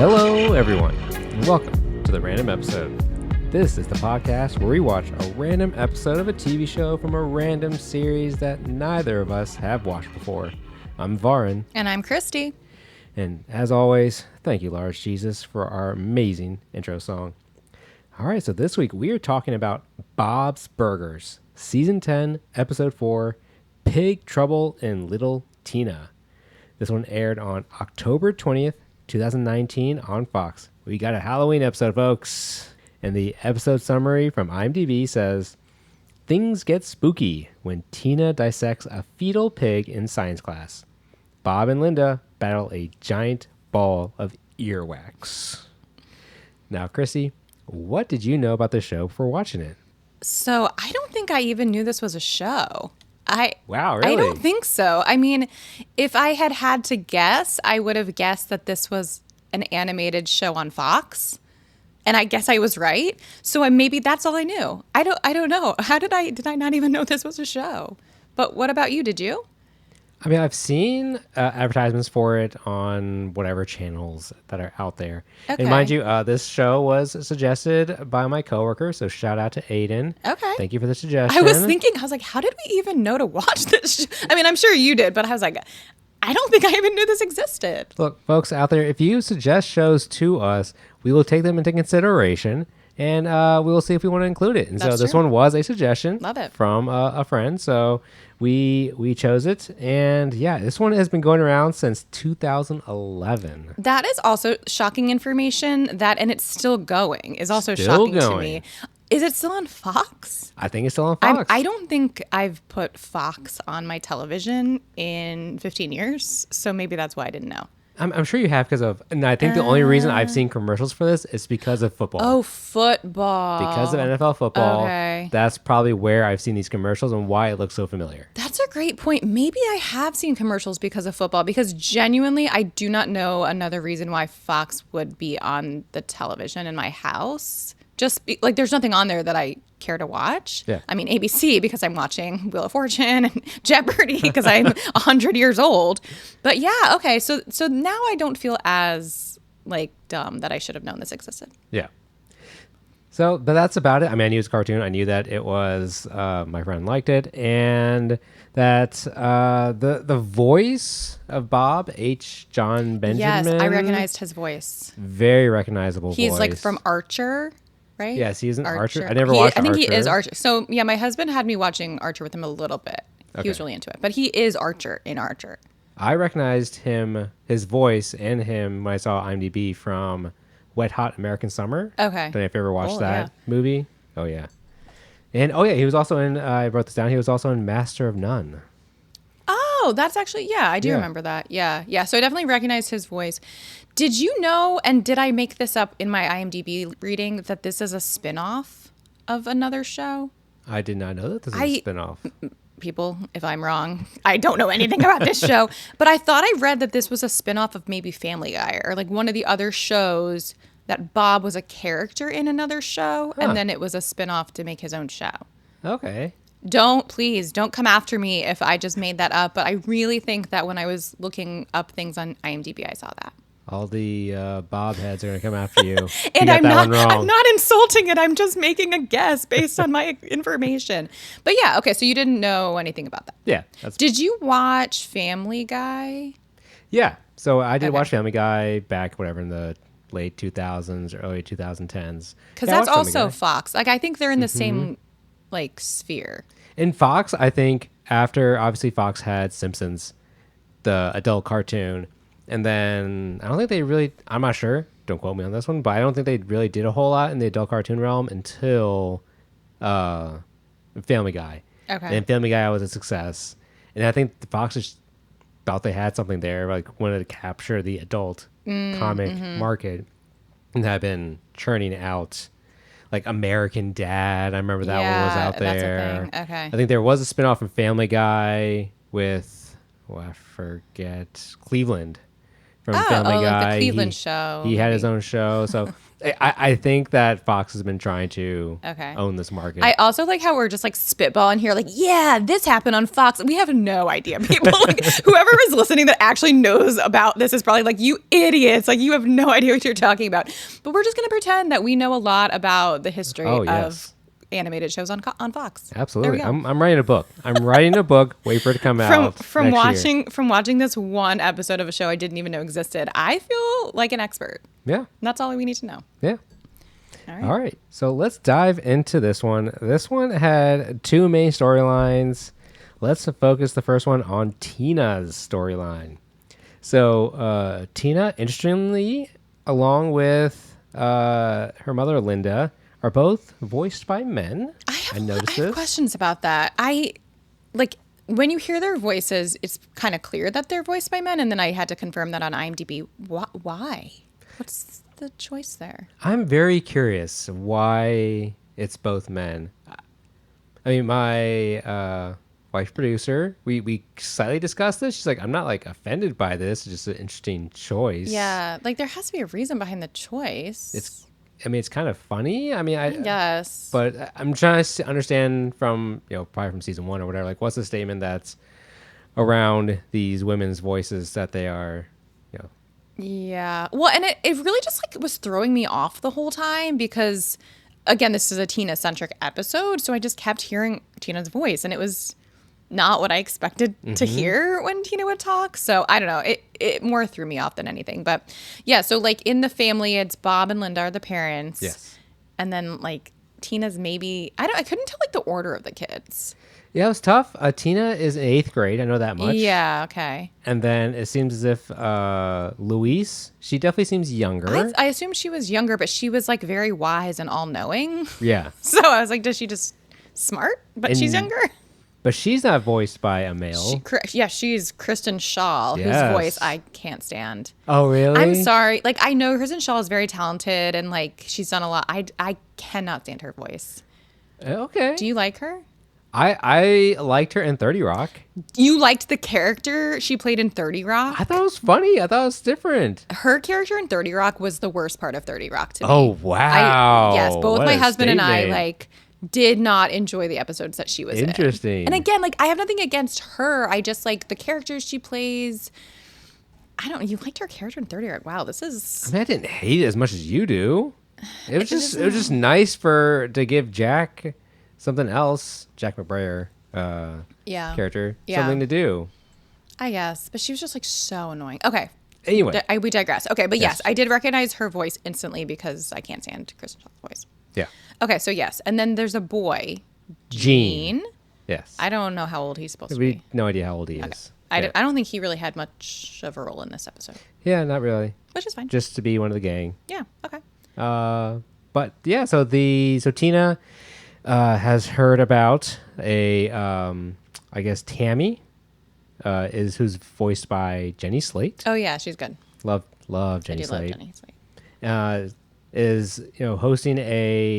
Hello, everyone, and welcome to the Random Episode. This is the podcast where we watch a random episode of a TV show from a random series that neither of us have watched before. I'm Varin. And I'm Christy. And as always, thank you, Large Jesus, for our amazing intro song. All right, so this week we are talking about Bob's Burgers, Season 10, Episode 4, Pig Trouble in Little Tina. This one aired on October 20th, 2019 on Fox. We got a Halloween episode, folks. And the episode summary from IMDb says, things get spooky when Tina dissects a fetal pig in science class. Bob and Linda battle a giant ball of earwax. Now, Chrissy, what did you know about the show before watching it? So I don't think I even knew this was a show. Wow, really? I don't think so. I mean, if I had to guess, I would have guessed that this was an animated show on Fox. And I guess I was right. So maybe that's all I knew. I don't know. How did I not even know this was a show? But what about you? Did you? I mean, I've seen advertisements for it on whatever channels that are out there. Okay. And mind you, this show was suggested by my coworker, so shout out to Aiden. Okay. Thank you for the suggestion. I was like, how did we even know to watch this? I mean, I'm sure you did, but I was like, I don't think I even knew this existed. Look, folks out there, if you suggest shows to us, we will take them into consideration, and we will see if we want to include it. And That's so this true. one was a suggestion. Love it. From a friend, so we chose it. And yeah, this one has been going around since 2011. That is also shocking information. And it's still going is also Still shocking to going. me. Is it still on Fox? I think it's still on Fox. I don't think I've put Fox on my television in 15 years, so maybe that's why I didn't know. I'm sure you have and I think the only reason I've seen commercials for this is because of football. Oh, football. Because of NFL football. Okay. That's probably where I've seen these commercials and why it looks so familiar. That's a great point. Maybe I have seen commercials because of football, because genuinely I do not know another reason why Fox would be on the television in my house. There's nothing on there that I care to watch. Yeah. I mean, ABC because I'm watching Wheel of Fortune, and Jeopardy because I'm 100 years old. But yeah, okay. So now I don't feel as dumb that I should have known this existed. Yeah. So, but that's about it. I mean, I knew it was a cartoon. I knew that it was, my friend liked it. And that the voice of Bob, H. John Benjamin. Yes, I recognized his voice. Very recognizable voice. He's like from Archer, right? Yes, he's an Archer. I never watched Archer. I think he is Archer. So yeah, my husband had me watching Archer with him a little bit. Okay. He was really into it. But he is Archer in Archer. I recognized his voice and him when I saw IMDb from Wet Hot American Summer. Okay. I don't know if you ever watched that Yeah. movie. Oh, yeah. And, he was also in, I wrote this down, he was also in Master of None. Oh, that's actually, yeah, I do Yeah. remember that. Yeah. Yeah. So I definitely recognized his voice. Did you know, and did I make this up in my IMDb reading, that this is a spinoff of another show? I did not know that this is a spinoff. People, if I'm wrong, I don't know anything about this show, but I thought I read that this was a spinoff of maybe Family Guy or one of the other shows that Bob was a character in another show, and then it was a spinoff to make his own show. Okay. Please don't come after me if I just made that up, but I really think that when I was looking up things on IMDb, I saw that. All the Bob heads are going to come after you. And You got I'm that one wrong. I'm not insulting it. I'm just making a guess based on my information. But yeah, okay, so you didn't know anything about that. Yeah. Did you watch Family Guy? Yeah. So I did watch Family Guy back, in the late 2000s, early 2010s. Because Yeah, I that's watched Family also Guy. Fox. I think they're in the same sphere. In Fox, I think after obviously Fox had Simpsons, the adult cartoon, and then I don't think they really, I'm not sure, don't quote me on this one, but I don't think they really did a whole lot in the adult cartoon realm until Family Guy. Okay. And Family Guy was a success. And I think the Fox just thought they had something there, wanted to capture the adult comic market, and had been churning out American Dad. I remember that one was out that's a there. thing. Okay. I think there was a spinoff from Family Guy with, I forget, Cleveland from Family Guy. The Cleveland show. He had his own show. So I think that Fox has been trying to Okay. own this market. I also like how we're just like spitballing here, like, yeah, this happened on Fox. We have no idea. People, like, whoever is listening that actually knows about this is probably like, you idiots. Like, you have no idea what you're talking about. But we're just going to pretend that we know a lot about the history Oh, of yes. animated shows on Fox. Absolutely. There we go. I'm writing a book. I'm writing a book. Wait for it to come out. From next year. watching this one episode of a show I didn't even know existed, I feel like an expert. Yeah. And that's all we need to know. Yeah. All right. All right. So let's dive into this one. This one had two main storylines. Let's focus the first one on Tina's storyline. So Tina, interestingly, along with her mother Linda, are both voiced by men. I noticed have this. questions about that. I like when you hear their voices, it's kind of clear that they're voiced by men, and then I had to confirm that on IMDb. Why? What's the choice there? I'm very curious why it's both men. I mean, my wife producer, we slightly discussed this. She's like, I'm not like offended by this. It's just an interesting choice. Yeah, like there has to be a reason behind the choice. It's kind of funny. I mean, Yes. but I'm trying to understand from, probably from season 1 or whatever, like what's the statement that's around these women's voices that they are, Yeah. Well, and it really just like was throwing me off the whole time because again, this is a Tina centric episode, so I just kept hearing Tina's voice and it was not what I expected to hear when Tina would talk. So I don't know. It more threw me off than anything. But yeah, so like in the family, it's Bob and Linda are the parents. Yes. And then like Tina's maybe I couldn't tell like the order of the kids. Yeah, it was tough. Tina is in 8th grade. I know that much. Yeah, okay. And then it seems as if Louise, she definitely seems younger. I assumed she was younger, but she was like very wise and all knowing. Yeah. So I was like, does she just smart? But she's And- younger. But she's not voiced by a male. She's Kristen Shaw, Yes. whose voice I can't stand. Oh, really? I'm sorry. Like, I know Kristen Shaw is very talented and like she's done a lot. I cannot stand her voice. Okay. Do you like her? I liked her in 30 Rock. You liked the character she played in 30 Rock? I thought it was funny. I thought it was different. Her character in 30 Rock was the worst part of 30 Rock to me. Oh, wow. Yes, both What my a husband and I statement. like did not enjoy the episodes that she was in. Interesting. And again, like I have nothing against her. I just like the characters she plays. I don't. You liked her character in 30 Rock. Wow, this is. I mean, I didn't hate it as much as you do. It was just nice to give Jack something else, Jack McBrayer Yeah. character, Yeah. something to do. I guess, but she was just like so annoying. Okay. Anyway, We digress. Okay, but yes, Yes. I did recognize her voice instantly because I can't stand Kristen Shaw's voice. yeah. Okay, so yes, and then there's a boy, Gene. Gene. Yes. I don't know how old he's supposed to We be. no idea how old he is. I Yeah. don't think he really had much of a role in this episode, Yeah, not really. which is fine. Just to be one of the gang. Yeah. Okay. But yeah, so Tina has heard about a I guess Tammy who's voiced by Jenny Slate. Oh yeah, she's good. Love I Jenny do love Slate. Jenny Slate. Is hosting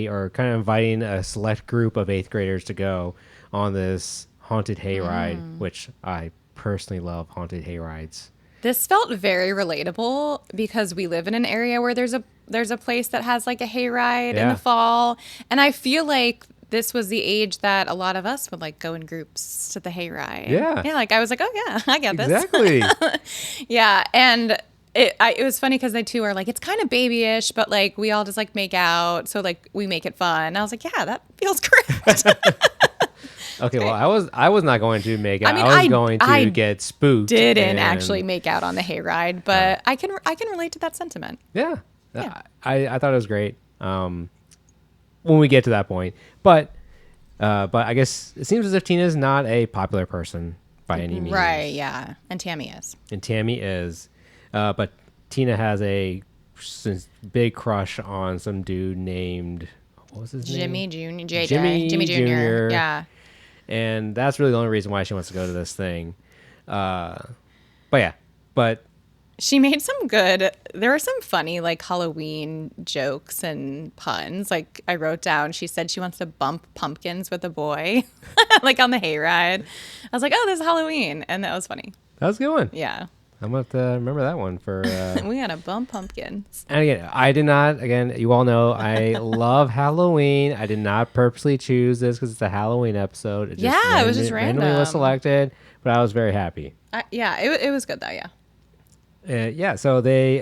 or kind of inviting a select group of 8th graders to go on this haunted hayride, which I personally love haunted hayrides. This felt very relatable because we live in an area where there's a place that has like a hayride in Yeah. the fall, and I feel like this was the age that a lot of us would like go in groups to the hayride. Yeah. Yeah, like I was like, oh yeah, I get this. Exactly. Yeah, and it was funny because they too are like, it's kind of babyish, but like we all just like make out, so like we make it fun. And I was like, yeah, that feels great. Okay, well, I was not going to make it. I mean, I was going to I get spooked. Didn't and- actually make out on the hayride, but I can relate to that sentiment. Yeah. Yeah. I thought it was great. When we get to that point, but I guess it seems as if Tina's not a popular person by any means. Right, yeah. And Tammy is. And Tammy is, but Tina has a big crush on some dude named, what was his Jimmy name? Jr. JJ. Jimmy Jimmy Jr. Jr.. Yeah. And that's really the only reason why she wants to go to this thing. But She made there were some funny like Halloween jokes and puns. Like I wrote down, she said she wants to bump pumpkins with a boy, like on the hayride. I was like, oh, this is Halloween. And that was funny. that was a good one. Yeah. I'm going to remember that one for. We got to bump pumpkins. And again, I did not. Again, you all know I love Halloween. I did not purposely choose this because it's a Halloween episode. It It was just randomly was random. selected, but I was very happy. It was good though. Yeah. Yeah. So they,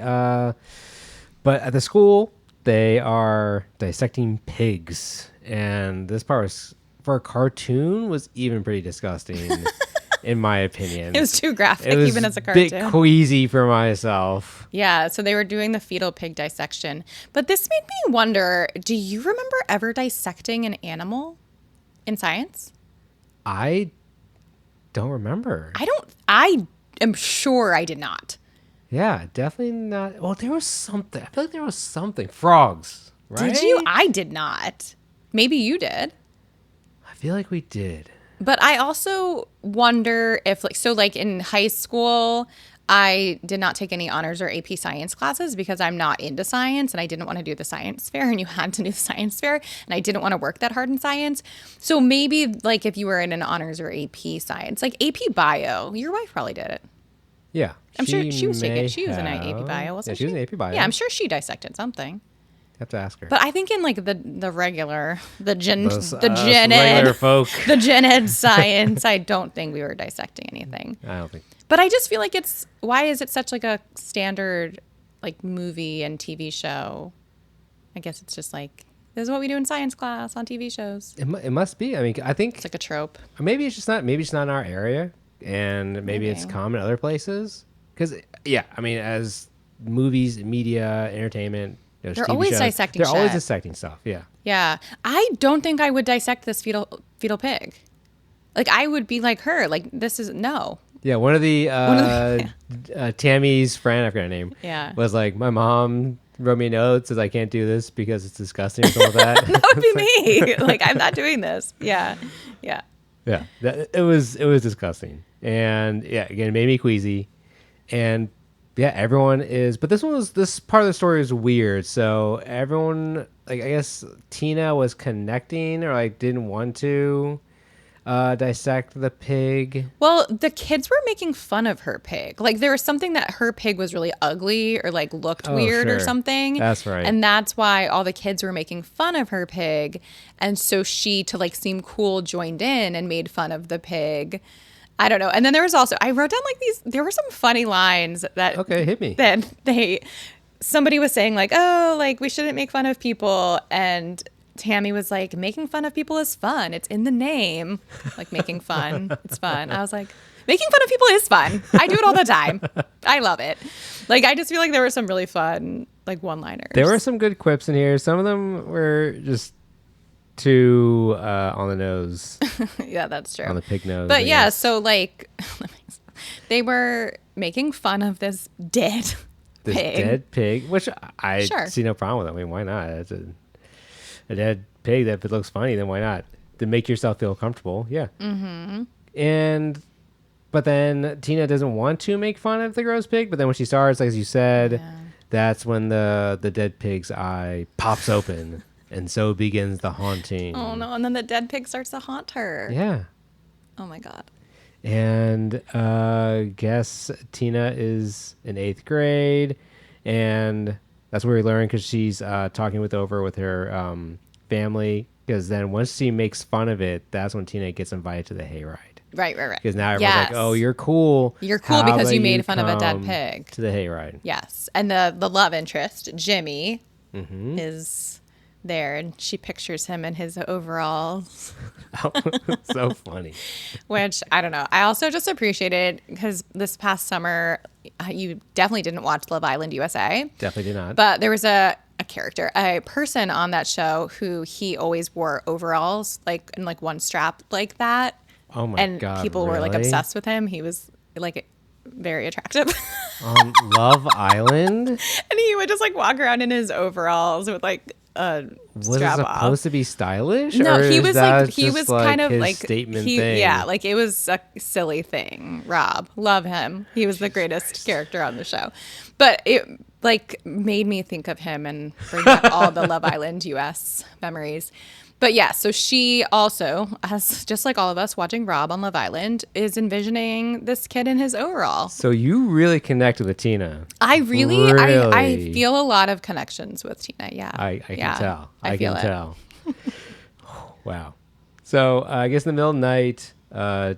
but at the school they are dissecting pigs, and this part was for a cartoon was even pretty disgusting, in my opinion. It was too graphic, It was even as a bit cartoon. queasy for myself. Yeah, so they were doing the fetal pig dissection. But this made me wonder, do you remember ever dissecting an animal in science? I don't remember. I am sure I did not. Yeah, definitely not. Well, there was something. I feel like there was something. Frogs, right? Did you? I did not. Maybe you did. I feel like we did. But I also wonder if like in high school, I did not take any honors or AP science classes because I'm not into science and I didn't want to do the science fair, and you had to do the science fair, and I didn't want to work that hard in science. So maybe like if you were in an honors or AP science, like AP bio, your wife probably did it. Yeah. I'm sure she was may she was in have. AP bio, wasn't Yeah, she was in AP bio. Yeah, I'm sure she dissected something. Have to ask her. But I think in like the regular the gen Those, the us gen regular ed folk. the gen ed science, I don't think we were dissecting anything. I don't think. But I just feel like why is it such like a standard like movie and TV show? I guess it's just like this is what we do in science class on TV shows. It must be. I mean, I think It's like a trope. maybe it's just not. Maybe it's not in our area, and maybe it's Maybe. common in other places. Because yeah, I mean, as movies, media, entertainment, those They're TV always shows, dissecting They're always shit. dissecting stuff. Yeah. Yeah, I don't think I would dissect this fetal pig. Like I would be like her. Like this is no. Yeah, one of the Tammy's friend, I forgot her name. Yeah. Was like, my mom wrote me a note, says I can't do this because it's disgusting or something like that. That would be me. Like I'm not doing this. Yeah, yeah. Yeah, it was disgusting, and yeah, again, it made me queasy, and yeah, everyone is. But this part of the story is weird. So everyone, like, I guess Tina was connecting or like didn't want to dissect the pig. Well, the kids were making fun of her pig. Like there was something that her pig was really ugly or like looked Oh, weird or sure. something. That's right. And that's why all the kids were making fun of her pig. And so she, to like seem cool, joined in and made fun of the pig. I don't know. And then there was also, I wrote down like there were some funny lines that Okay, hit me. that somebody was saying like, oh, like we shouldn't make fun of people, and Tammy was like, making fun of people is fun. It's in the name. Like making fun. It's fun. I was like, making fun of people is fun. I do it all the time. I love it. Like I just feel like there were some really fun like one-liners. There were some good quips in here. Some of them were just too on the nose, Yeah, that's true. on the pig nose. I But yeah, guess. so like they were making fun of this dead This pig. dead pig, which I Sure. see no problem with. I mean, why not? It's a dead pig that if it looks funny, then why not? To make yourself feel comfortable, yeah. Mm-hmm. But then Tina doesn't want to make fun of the gross pig. But then when she starts, like as you said, Yeah. that's when the dead pig's eye pops open, and so begins the haunting. Oh no, and then the dead pig starts to haunt her. Yeah. Oh my god. And guess Tina is in 8th grade, and that's where we learn because she's talking with her family. Because then once she makes fun of it, that's when Tina gets invited to the hayride. Right. Because now everyone's like, "Oh, you're cool. You're cool How because about you made fun of a dead come pig." to the hayride." Yes. And the love interest, Jimmy, Mm-hmm. is there, and she pictures him in his overalls, So funny. which I don't know. I also just appreciated because this past summer, you definitely didn't watch Love Island USA, Definitely did not. but there was a character, a person on that show who he always wore overalls, like in like one strap like that. Oh my and God, people were like really? obsessed with him. He was like very attractive. On Love Island, And he would just like walk around in his overalls with like a was it strap supposed off. to be stylish? No, or he is was that like he just, was kind of his like statement he, thing? yeah, like it was a silly thing. Rob, love him. He was the greatest character on the show, but it like made me think of him and bring back all the Love Island US memories. But yeah, so she also, as just like all of us watching Rob on Love Island, is envisioning this kid in his overall. So you really connected with Tina. I Really? feel a lot of connections with Tina. Yeah. I can Yeah, tell. I feel can it. tell. Wow. So I guess in the middle of the night,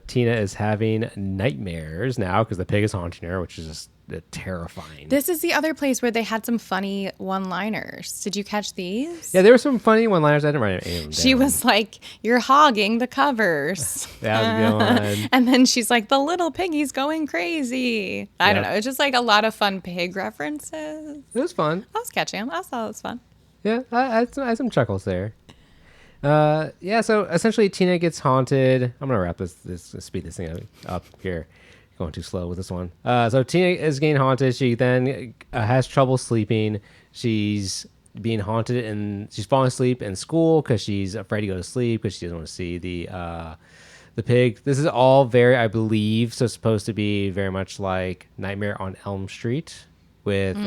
Tina is having nightmares now because the pig is haunting her, which is just terrifying. This is the other place where they had some funny one-liners. Did you catch these? Yeah, there were some funny one-liners. I didn't write any of them She down. was like, "You're hogging the covers." That was a good one. And then she's like, "The little piggy's going crazy." I don't Yep. know. It's just like a lot of fun pig references. It was fun. I was catching them. I thought it was fun. Yeah, I had some chuckles there. Yeah, so essentially Tina gets haunted. I'm gonna wrap this speed this thing up here. Going too slow with this one. So Tina is getting haunted. She then has trouble sleeping. She's being haunted and she's falling asleep in school because she's afraid to go to sleep because she doesn't want to see the pig. This is all very, I believe, so supposed to be very much like Nightmare on Elm Street with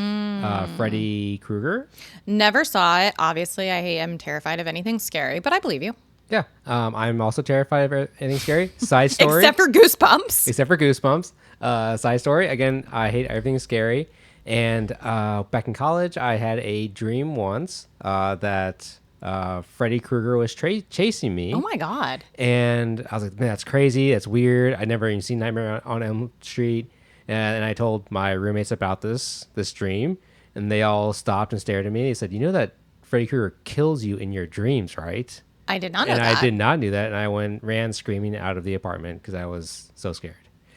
Freddy Krueger. Never saw it. Obviously, I am terrified of anything scary, but I believe you. Yeah, I'm also terrified of anything scary. Side story. Except for Goosebumps. Except for Goosebumps. Side story. Again, I hate everything scary. And back in college, I had a dream once that Freddy Krueger was chasing me. Oh my God. And I was like, man, that's crazy. That's weird. I'd never even seen Nightmare on Elm Street. And I told my roommates about this dream. And they all stopped and stared at me. They said, you know that Freddy Krueger kills you in your dreams, right? I did not know And that. I did not do that. And I ran screaming out of the apartment because I was so scared.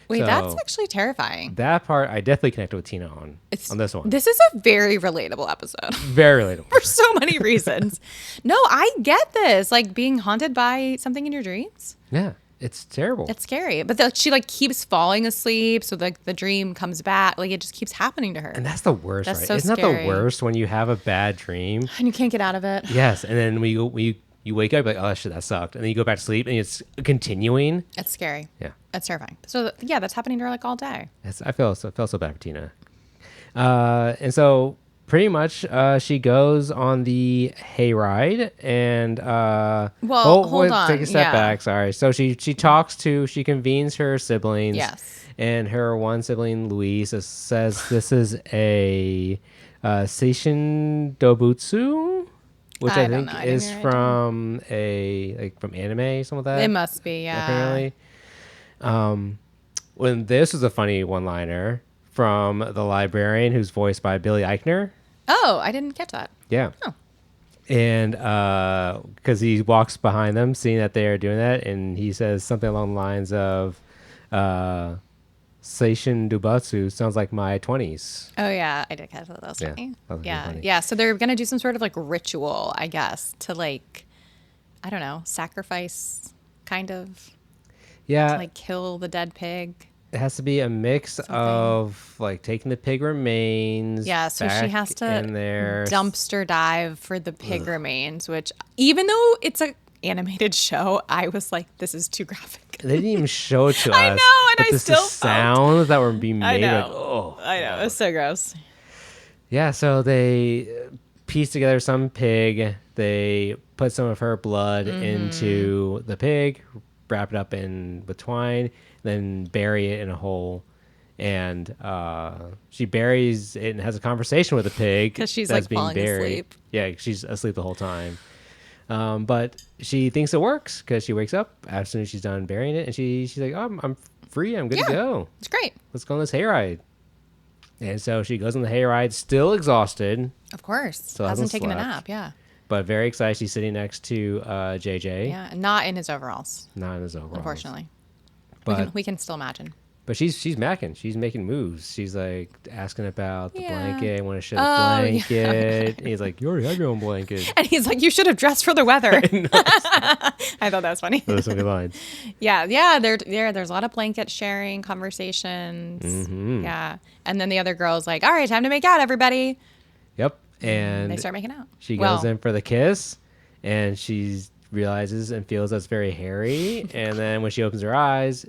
Wait, So that's actually terrifying. that part I definitely connected with Tina on this one. This is a very relatable episode Very relatable. for so many reasons. No, I get this. Like being haunted by something in your dreams. Yeah, it's terrible. It's scary. But she like keeps falling asleep. So like the dream comes back. Like it just keeps happening to her. And that's the worst, That's right? so Isn't that scary. the worst when you have a bad dream? And you can't get out of it. Yes, and then you wake up like, oh shit, that sucked, and then you go back to sleep and it's continuing. It's scary. Yeah, It's terrifying. So yeah, that's happening to her like all day. I felt so bad for Tina. And so pretty much she goes on the hayride and hold on. take a step Yeah. back. Sorry. So she convenes her siblings. Yes. And her one sibling Louise says this is a seishin dobutsu, which I I don't think know. I didn't is hear it. from anime, something like that. It must be, yeah. Apparently. When this was a funny one-liner from the librarian who's voiced by Billy Eichner. Oh, I didn't catch that. Yeah. Oh. And because he walks behind them, seeing that they are doing that, and he says something along the lines of Seishin Dubatsu sounds like my 20s. Oh yeah, I did catch that. That was Yeah, funny. that was really Yeah, funny. yeah. So they're gonna do some sort of like ritual, I guess, to like, I don't know, sacrifice, kind of, Yeah, like kill the dead pig. it has to be a mix of like taking the pig remains. Yeah, so she back has to in there. dumpster dive for the pig remains, which even though it's a animated show, I was like, this is too graphic. They didn't even show it to us. I know, and but I just still the felt- sounds that were being I made. know. Like, oh, I know, it's so gross. yeah. So they piece together some pig. They put some of her blood Mm-hmm. into the pig, wrap it up with twine, then bury it in a hole. And she buries it and has a conversation with the pig 'Cause she's, that's like, being falling buried. asleep. Yeah, she's asleep the whole time. But she thinks it works because she wakes up as soon as she's done burying it, and she's like, "Oh, I'm free. I'm good to Yeah. go. It's great. Let's go on this hayride." And so she goes on the hayride, still exhausted, Of course. Still Hasn't hasn't taken a slept. nap, yeah. but very excited. She's sitting next to JJ, Yeah, not in his overalls, not in his overalls. unfortunately. But We can still imagine. but she's macking. She's making moves. She's like asking about the Yeah. blanket. I want to share the Oh, yeah. blanket. And he's like, "You already have your own blanket." And he's like, you should have dressed for the weather. I thought that was funny. Those are good lines. Yeah. There's a lot of blanket sharing conversations. Mm-hmm. Yeah. And then the other girl's like, all right, time to make out, everybody. Yep. And They start making out. she goes in for the kiss, and she realizes and feels that's very hairy. And then when she opens her eyes,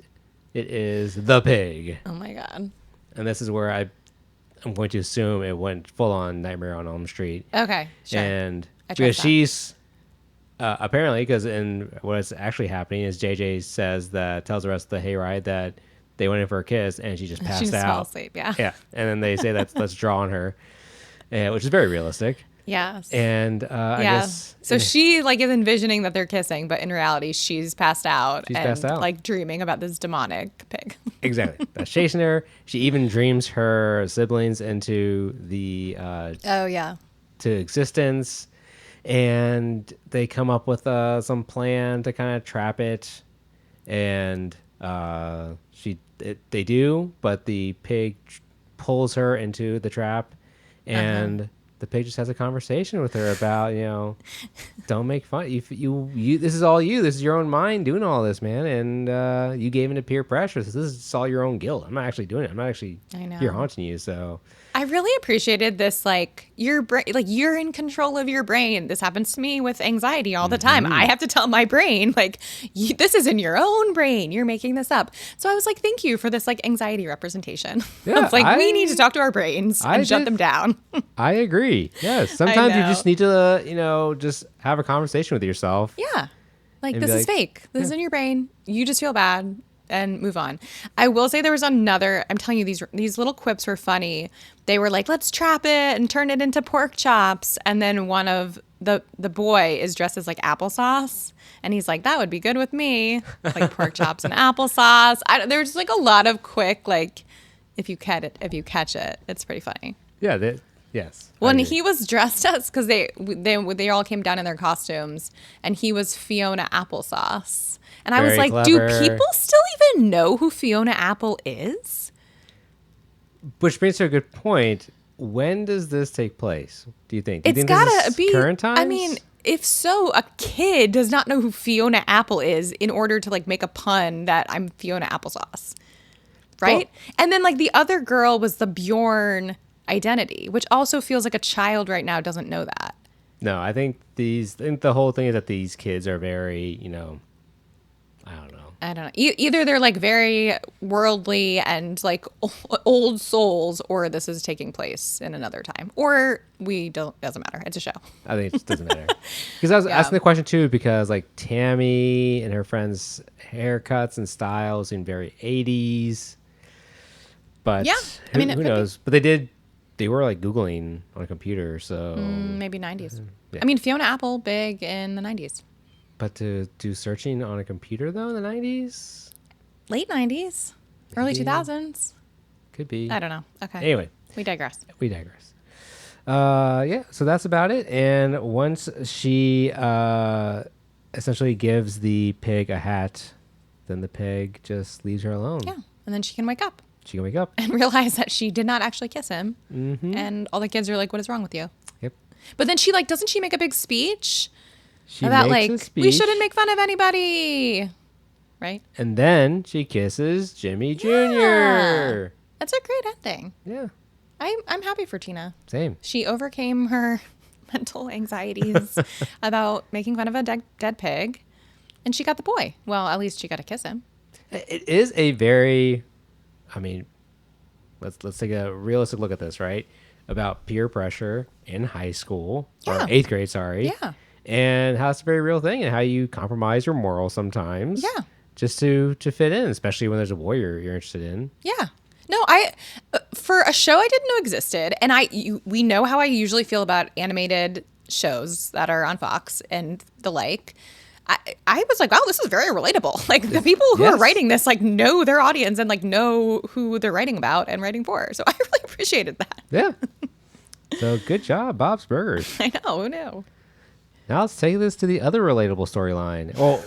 it is the pig. Oh my God. And this is where I'm going to assume it went full on Nightmare on Elm Street. Okay. Sure. And I trust because that. she's apparently, because in what's actually happening is JJ tells the rest of the hayride that they went in for a kiss and she just passed She just out. fell asleep. Yeah. Yeah, and then they say let's draw on her, which is very realistic. Yes. And I Yeah. guess So she like is envisioning that they're kissing, but in reality, she's passed out She's and passed out. like dreaming about this demonic pig. exactly that's chasing her. She even dreams her siblings into the Oh yeah. to existence, and they come up with some plan to kind of trap it, and they do, but the pig pulls her into the trap, and the pig just has a conversation with her about don't make fun. You this is all you. This is your own mind doing all this, man, and you gave into peer pressure. So this is all your own guilt. I'm not actually doing it. I'm not actually I know. here haunting you. So I really appreciated this, like your brain, like you're in control of your brain. This happens to me with anxiety all the time. I have to tell my brain, like, this is in your own brain. You're making this up. So I was like, thank you for this, like, anxiety representation. Yeah, It's like we need to talk to our brains I and shut did- them down. I agree. Yes, sometimes you know. just need to just have a conversation with yourself. Yeah. Like, And this be is like, fake. This is in your brain. You just feel bad and move on. I will say there was another, I'm telling you, these little quips were funny. They were like, let's trap it and turn it into pork chops. And then one of the boy is dressed as like applesauce. And he's like, that would be good with me. Like pork chops and applesauce. There's like a lot of quick, like, if you catch it, it's pretty funny. Yeah. Yes. I When agree. he was dressed as, because they all came down in their costumes, and he was Fiona Applesauce, and I was Very like, do clever. people still even know who Fiona Apple is? Which brings to a good point. When does this take place? Do you think? Do you It's think this gotta is be current times. I mean, if so, a kid does not know who Fiona Apple is in order to like make a pun that I'm Fiona Applesauce, right? And then like the other girl was the Bjorn identity, which also feels like a child right now doesn't know that. no. I think the whole thing is that these kids are very, I don't know. I don't know. Either they're like very worldly and like old souls, or this is taking place in another time, or doesn't matter. It's a show. I think it just doesn't matter. Because I was asking the question too, because like Tammy and her friends' haircuts and styles seem very 80s. But Yeah, I mean, it who could be. knows? But they were like Googling on a computer, so. Maybe 90s. Yeah. I mean, Fiona Apple, big in the 90s. But to do searching on a computer though in the 90s Late 90s, early Maybe. 2000s. could be. I don't know. Okay. Anyway, We digress. we digress. Yeah, so that's about it. And once she essentially gives the pig a hat, then the pig just leaves her alone. Yeah. And then she can wake up She can wake up. and realize that she did not actually kiss him. Mm-hmm. And all the kids are like, what is wrong with you? Yep. But then she like, doesn't she make a big speech She about makes like, a we speech, shouldn't make fun of anybody. Right? and then she kisses Jimmy Jr. That's a great ending. Yeah, I'm happy for Tina. same. She overcame her mental anxieties about making fun of a dead pig, and she got the boy. Well, at least she got to kiss him. It is a very, I mean, let's take a realistic look at this, right? About peer pressure in high school Yeah. or 8th grade, sorry. Yeah. And how it's a very real thing, and how you compromise your morals sometimes. Yeah. Just to fit in, especially when there's a boy you're interested in. Yeah. No, for a show I didn't know existed, and we know how I usually feel about animated shows that are on Fox and the like. I was like, wow, this is very relatable. Like the people who are Yes. writing this like know their audience and like know who they're writing about and writing for. So I really appreciated that. Yeah. So good job, Bob's Burgers. I know, who knew? Now let's take this to the other relatable storyline. Well,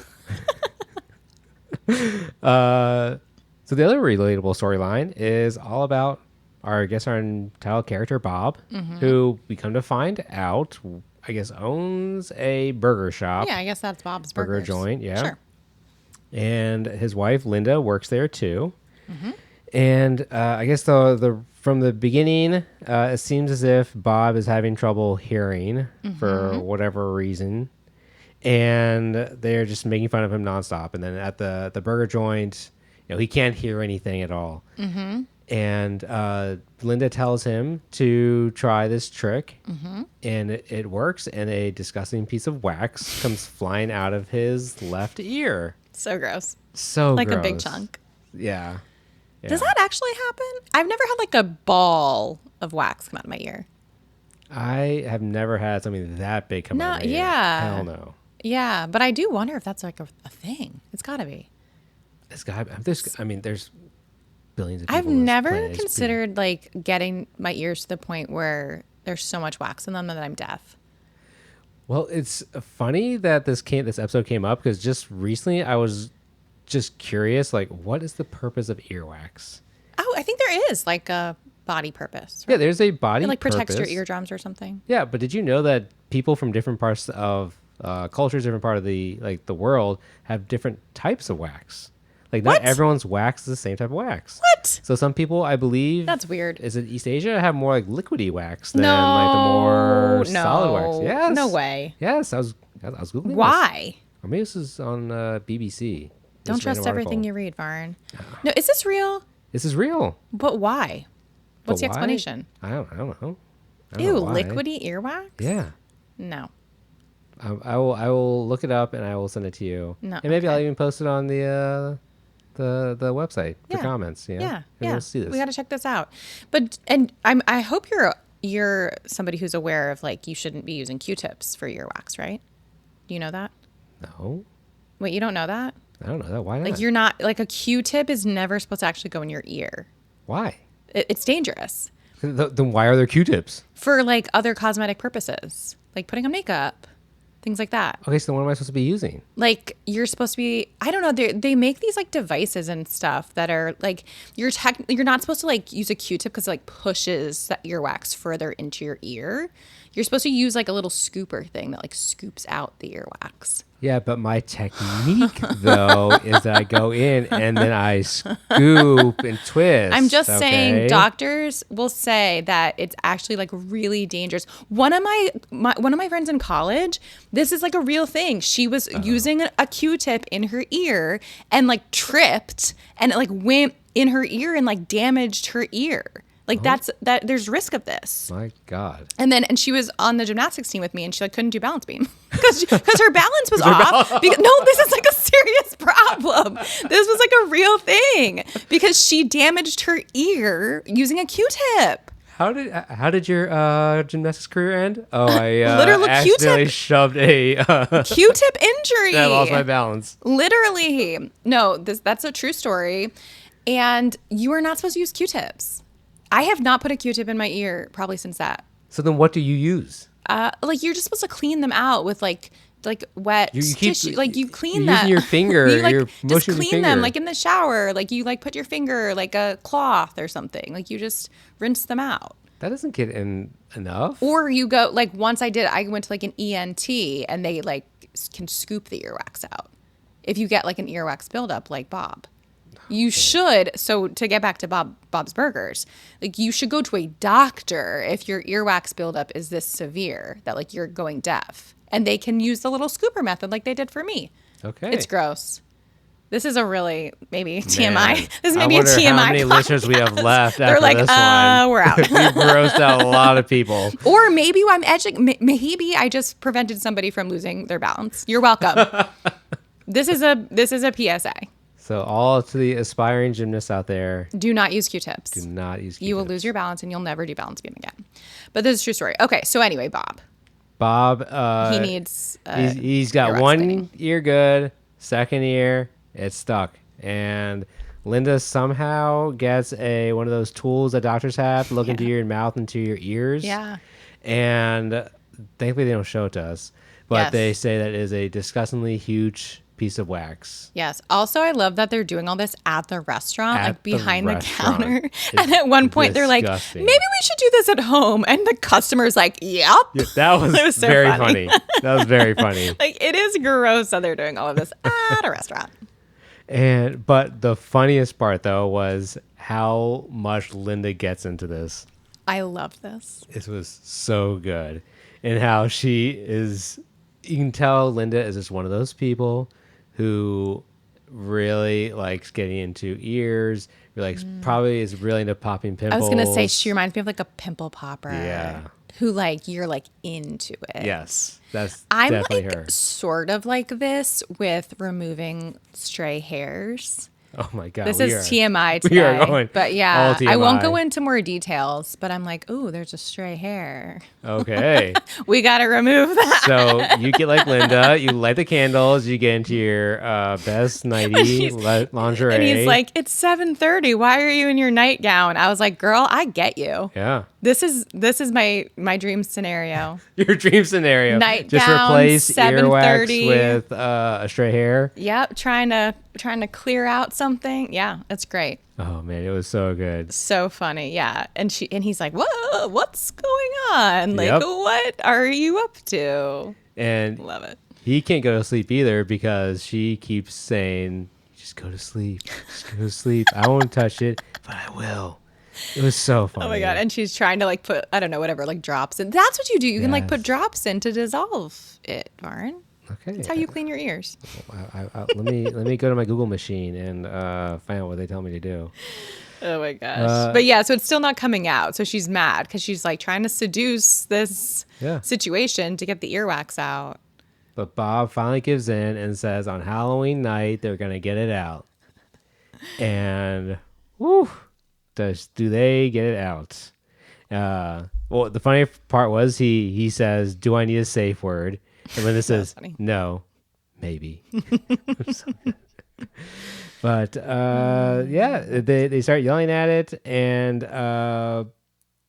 so the other relatable storyline is all about our title character Bob, Mm-hmm. who we come to find out, I guess, owns a burger shop. Yeah, I guess that's Bob's Burger Burgers. joint, yeah. Sure. And his wife Linda works there too. Mm-hmm. And I guess the from the beginning, it seems as if Bob is having trouble hearing for whatever reason, and they're just making fun of him nonstop. And then at the burger joint, he can't hear anything at all. Mm-hmm. And Linda tells him to try this trick, and it works. And a disgusting piece of wax comes flying out of his left ear. So gross. So like gross. a big chunk. Yeah. Does that actually happen? I've never had like a ball of wax come out of my ear. I have never had something that big come out of my ear. Yeah. Hell no. Yeah, but I do wonder if that's like a thing. It's got to be. It's got. There's billions of people. I've on this never planet. considered like getting my ears to the point where there's so much wax in them that I'm deaf. Well, it's funny that this episode came up because just recently I was just curious, like, what is the purpose of earwax? Oh, I think there is like a body purpose. Yeah, there's a body It like protects your purpose. eardrums or something. Yeah, but did you know that people from different parts of cultures, different part of the world, have different types of wax? Like, not What? everyone's wax is the same type of wax. What? So some people, I believe, That's weird. Is it East Asia have more like liquidy wax than like the more solid wax? Yes. No way. Yes, I was googling this. Why? Or maybe this is on BBC. Don't This trust random everything article. you read, Varn. No, is this real? This is real. But why? What's the But why? explanation? I don't know. I don't Ew, know why. liquidy earwax? Yeah. No. I will look it up and I will send it to you. No, And maybe I'll okay. even post it on the website for Yeah. comments. You know? Yeah, And we'll see this. We got to check this out. But I hope you're somebody who's aware of like you shouldn't be using Q-tips for earwax, right? Do you know that? No, Wait, you don't know that? I don't know that. Why not? Like you're not like a Q-tip is never supposed to actually go in your ear. Why? It's dangerous Then why are there Q-tips? for like other cosmetic purposes, like putting on makeup, things like that. Okay, so what am I supposed to be using? Like you're supposed to be, I don't know, they make these like devices and stuff that are like you're not supposed to like use a Q-tip because it like pushes that earwax further into your ear. You're supposed to use like a little scooper thing that like scoops out the earwax. Yeah, but my technique though is that I go in and then I scoop and twist. I'm just saying okay? doctors will say that it's actually like really dangerous. One of my friends in college, this is like a real thing. She was using a Q-tip in her ear and like tripped and it like went in her ear and like damaged her ear. Like there's risk of this. My God. And she was on the gymnastics team with me and she like couldn't do balance beam because her balance was off. No, this is like a serious problem. This was like a real thing because she damaged her ear using a Q-tip. How did your gymnastics career end? Oh, I Literal accidentally Q-tip. shoved a. Q-tip injury. I lost my balance. Literally. No, that's a true story. And you are not supposed to use Q-tips. I have not put a Q-tip in my ear probably since that. So then, what do you use? Like you're just supposed to clean them out with like wet You keep- tissue. Like you clean you're that. using your finger, You like you're just motioning your clean them finger. like in the shower. Like you like put your finger like a cloth or something. Like you just rinse them out. That doesn't get in enough. Or you go like once I went to like an ENT and they like can scoop the earwax out. If you get like an earwax buildup like Bob. You should, so to get back to Bob's Burgers, like you should go to a doctor if your earwax buildup is this severe that like you're going deaf. And they can use the little scooper method like they did for me. Okay. It's gross. This is a really maybe Man, TMI. This is I maybe a wonder TMI. how many listeners we have podcast. left They're after like, this one. we're out. We've grossed out a lot of people. Or maybe I'm edging. Maybe I just prevented somebody from losing their balance. You're welcome. This is a PSA. So all to the aspiring gymnasts out there, Do not use Q-tips. do not use Q-tips. You will lose your balance and you'll never do balance beam again. But this is a true story. Okay, so anyway, Bob. Bob, He needs. he's got earwax one cleaning. ear good, second ear it's stuck, and Linda somehow gets one of those tools that doctors have to look into your mouth, into your ears. Yeah. And thankfully they don't show it to us, but Yes. they say that it is a disgustingly huge piece of wax. Yes. Also, I love that they're doing all this at the restaurant, At like the behind the restaurant. counter. It's And at one point, they're like, disgusting. maybe we should do this at home. And the customer's like, yep. Yeah, that was, It was so very funny. funny. That was very funny. Like, it is gross that they're doing all of this at a restaurant. But the funniest part though was how much Linda gets into this. I love this. It was so good. And how she is, you can tell Linda is just one of those people who really likes getting into ears. Like probably is really into popping I was pimples. gonna say she reminds me of like a pimple popper. Yeah. Who like you're like into it. Yes, that's I'm definitely like her. sort of like this with removing stray hairs. Oh my god, This we is are, TMI today. We are going but yeah, all I won't go TMI. into more details, but I'm like, ooh, there's a stray hair. Okay. We got to remove that. So you get like Linda, you light the candles, you get into your best nighty She's- lingerie. And he's like, it's 7:30. Why are you in your nightgown? I was like, girl, I get you. yeah, This is my dream scenario. your dream scenario. Just Nightgown, replace earwax 7:30. with a stray hair. Yep, trying to clear out something. Yeah, it's great. Oh man, it was so good. So funny. Yeah. And he's like, "Whoa, what's going on? Like, Yep. what are you up to?" And Love it. he can't go to sleep either because she keeps saying, "Just go to sleep. Just go to sleep. I won't touch it, but I will." It was so funny. Oh my god. And she's trying to like put, I don't know, whatever, like drops in. That's what you do. You can like put Yes. drops in to dissolve it, Varn. Okay. That's how you clean your ears. Let me go to my Google machine and find out what they tell me to do. Oh my gosh. But yeah, so it's still not coming out. So she's mad because she's like trying to seduce this Yeah. situation to get the earwax out. But Bob finally gives in and says on Halloween night they're gonna get it out. And woo, do they get it out? Well, the funny part was he says, "Do I need a safe word?" And Linda says, funny. "No, maybe." So good. But yeah, they start yelling at it, and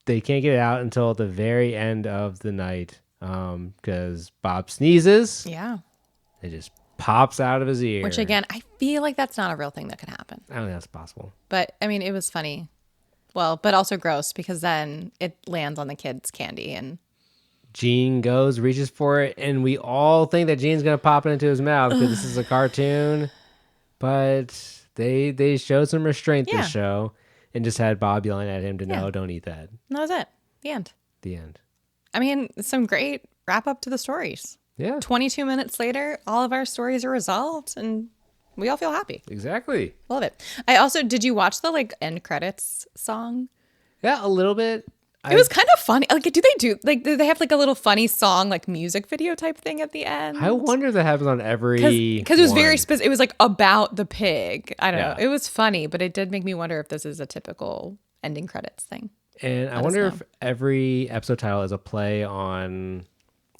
they can't get it out until the very end of the night because Bob sneezes. Yeah. It just pops out of his ear. Which again, I feel like that's not a real thing that can happen. I don't think that's possible. But I mean, it was funny. Well, but also gross because then it lands on the kid's candy and Gene goes, reaches for it, and we all think that Gene's gonna pop it into his mouth because this is a cartoon. But they showed some restraint Yeah. this show and just had Bob yelling at him to Yeah. no, don't eat that. that was it. The end. The end. I mean, some great wrap up to the stories. Yeah, 22 minutes later, all of our stories are resolved and we all feel happy. exactly. Love it. I also, did you watch the like end credits song? Yeah, a little bit. It was kind of funny. Like, do they have like a little funny song, like music video type thing at the end? I wonder if that happens on every Because it was very one. specific. It was like about the pig. I don't know. Yeah. It was funny, but it did make me wonder if this is a typical ending credits thing. And I us wonder know. if every episode title is a play on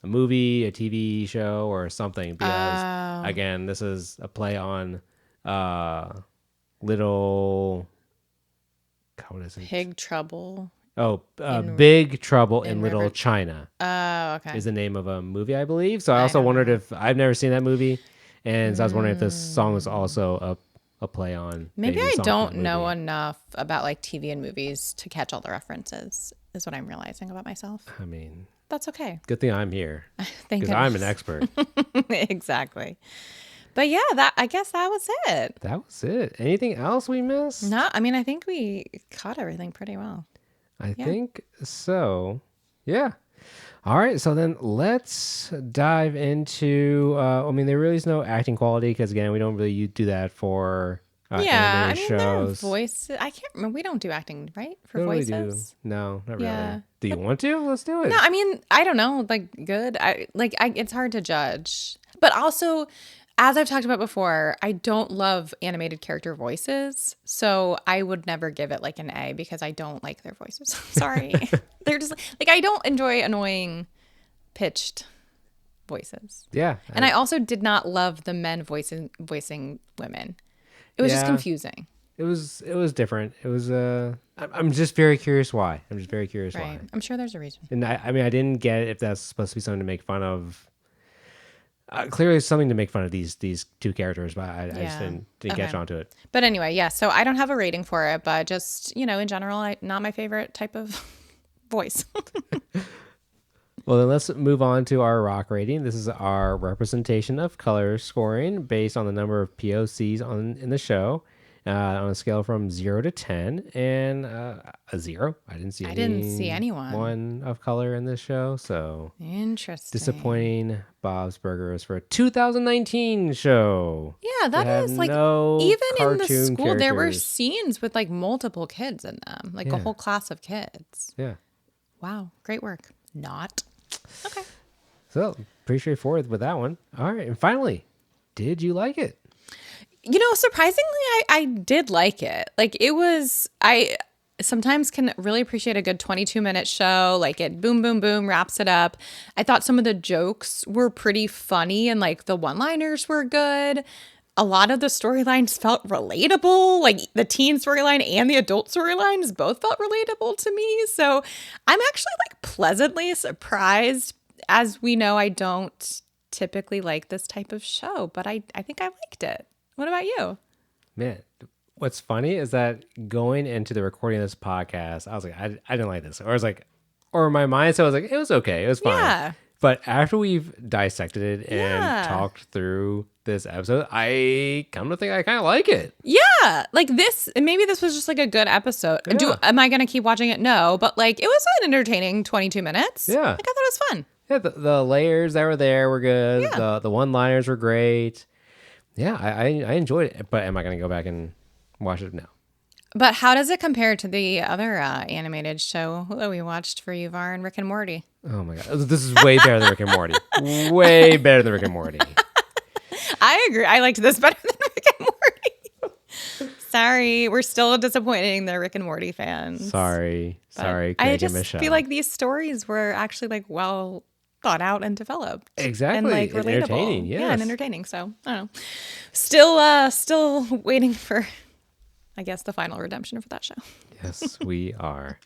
a movie, a TV show, or something. Because again, this is a play on Little. God, what is it? Pig Trouble. Oh, Big Trouble in Little River- China Oh, okay. is the name of a movie, I believe. So I also wondered if I've never seen that movie, and so I was wondering if this song was also a play on. Maybe the I song from don't that know movie. enough about like TV and movies to catch all the references, is what I'm realizing about myself. I mean, That's okay. good thing I'm here Thank because I'm an goodness. expert. Exactly. But yeah, I guess that was it. That was it. Anything else we missed? No, I mean, I think we caught everything pretty well. I think so. Yeah. All right. So then let's dive into. I mean, there really is no acting quality because again, we don't really do that for Yeah, I animated mean, there are shows. voices. I can't remember. We don't do acting, right? For We don't really voices. do. No, not Yeah. really. Do you want to? Let's do it. No, I mean, I don't know. Like, good. It's hard to judge. But also, as I've talked about before, I don't love animated character voices. So I would never give it like an A because I don't like their voices. Sorry. They're just like, I don't enjoy annoying pitched voices. Yeah. And I also did not love the men voicing women. It was just Yeah. confusing. It was different. It was I'm just very curious why. I'm just very curious Right. why. I'm sure there's a reason. And I mean I didn't get if that's supposed to be something to make fun of. Clearly it's something to make fun of these two characters, but I just Yeah. didn't catch Okay. on to it. But anyway, yeah, so I don't have a rating for it, but just, in general, not my favorite type of voice. Well, then let's move on to our rock rating. This is our representation of color scoring based on the number of POCs in the show. on a scale from 0 to 10, and a 0. I didn't see anyone. One of color in this show, so Interesting. disappointing Bob's Burgers for a 2019 show. Yeah, that It is had like no even in the cartoon school there were characters. scenes with like multiple kids in them, like a Yeah. whole class of kids. Yeah. Wow, great work. Not. Okay. So pretty straightforward with that one. All right, and finally, did you like it? You know, surprisingly, I did like it. Like I sometimes can really appreciate a good 22-minute show. Like it boom, boom, boom, wraps it up. I thought some of the jokes were pretty funny and like the one-liners were good. A lot of the storylines felt relatable. Like the teen storyline and the adult storylines both felt relatable to me. So I'm actually like pleasantly surprised. As we know, I don't typically like this type of show, but I think I liked it. What about you? Man, what's funny is that going into the recording of this podcast, I was like, I didn't like this. Or I was like, or my mindset was like, it was okay. It was fine. Yeah. But after we've dissected it and Yeah. talked through this episode, I come to think I kind of like it. Yeah, like this. Maybe this was just like a good episode. Yeah. Am I going to keep watching it? No, but like it was an entertaining 22 minutes. Yeah. Like I thought it was fun. Yeah, the layers that were there were good. Yeah. The one-liners were great. Yeah, I enjoyed it. But am I going to go back and watch it? No. But how does it compare to the other animated show that we watched for you, Var, and Rick and Morty? Oh my God. This is way better than Rick and Morty. Way better than Rick and Morty. I agree. I liked this better than Rick and Morty. Sorry, we're still disappointing the Rick and Morty fans. Sorry. But Sorry, I Craig just and Michelle. feel like these stories were actually like well thought out and developed. Exactly. And like And relatable. entertaining, Yeah, yes. and entertaining. So I don't know. Still waiting for I guess the final redemption for that show. Yes, we are.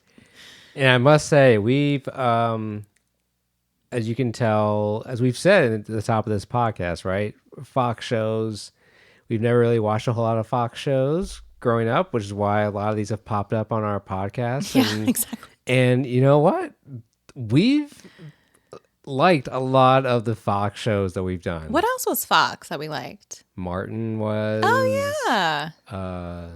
And I must say, we've, as you can tell, as we've said at the top of this podcast, right? Fox shows, we've never really watched a whole lot of Fox shows growing up, which is why a lot of these have popped up on our podcast. Yeah, and, exactly. And you know what? We've liked a lot of the Fox shows that we've done. What else was Fox that we liked? Martin was. Oh yeah. Uh,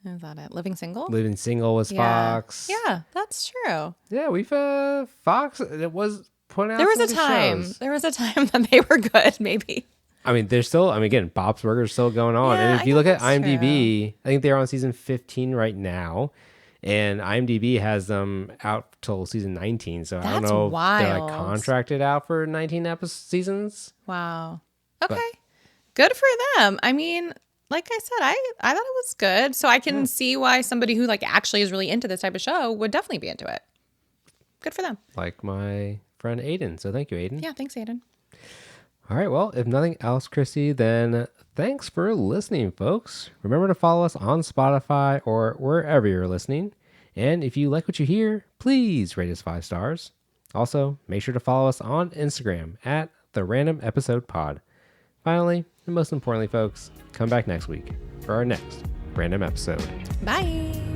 Is that it? Living Single? Living Single was Yeah. Fox. Yeah, that's true. Yeah, we've Fox. It was putting out. There was some a good time. shows. There was a time that they were good, maybe. I mean, there's still. I mean, again, Bob's Burgers still going on. Yeah, And if I you look guess at that's IMDb, I think they're on season 15 right now, and IMDb has them out till season 19. So I don't That's know if they're like wild. contracted out for 19 seasons. Wow. Okay. Good for them. I mean, like I said, I thought it was good. So I can see why somebody who like actually is really into this type of show would definitely be into it. Good for them. Like my friend Aiden. So thank you, Aiden. Yeah, thanks, Aiden. All right. Well, if nothing else, Chrissy, then thanks for listening, folks. Remember to follow us on Spotify or wherever you're listening. And if you like what you hear, please rate us 5 stars. Also, make sure to follow us on Instagram at The Random Episode Pod. Finally, and most importantly, folks, come back next week for our next random episode. Bye.